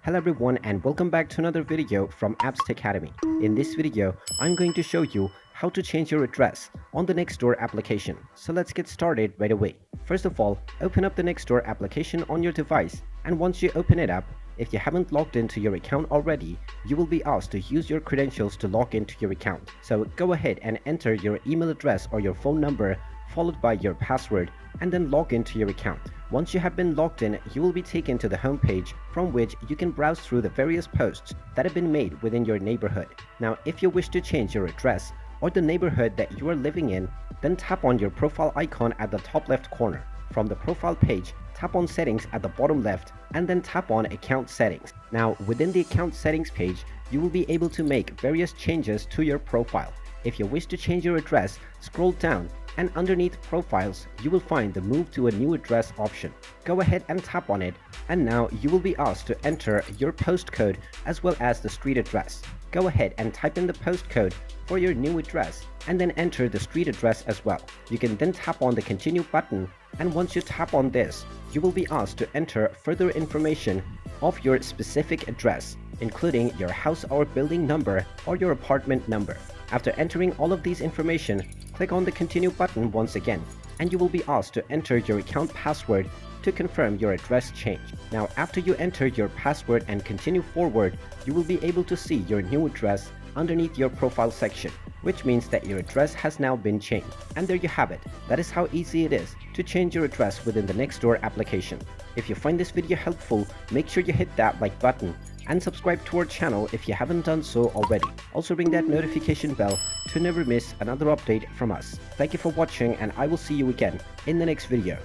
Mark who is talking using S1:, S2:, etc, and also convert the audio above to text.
S1: Hello everyone and welcome back to another video from Apps Academy. In this video, I'm going to show you how to change your address on the Nextdoor application. So let's get started right away. First of all, open up the Nextdoor application on your device, and once you open it up, if you haven't logged into your account already, you will be asked to use your credentials to log into your account. So go ahead and enter your email address or your phone number followed by your password and then log into your account. Once you have been logged in, you will be taken to the home page from which you can browse through the various posts that have been made within your neighborhood. Now, if you wish to change your address or the neighborhood that you are living in, then tap on your profile icon at the top left corner. From the profile page, tap on settings at the bottom left and then tap on account settings. Now, within the account settings page, you will be able to make various changes to your profile. If you wish to change your address, scroll down and underneath profiles, you will find the move to a new address option. Go ahead and tap on it, and now you will be asked to enter your postcode as well as the street address. Go ahead and type in the postcode for your new address and then enter the street address as well. You can then tap on the continue button, and once you tap on this, you will be asked to enter further information of your specific address, including your house or building number or your apartment number. After entering all of these information, click on the continue button once again, and you will be asked to enter your account password to confirm your address change. Now, after you enter your password and continue forward, you will be able to see your new address underneath your profile section, which means that your address has now been changed. And there you have it. That is how easy it is to change your address within the Nextdoor application. If you find this video helpful, make sure you hit that like button and subscribe to our channel if you haven't done so already. Also ring that notification bell to never miss another update from us. Thank you for watching, and I will see you again in the next video.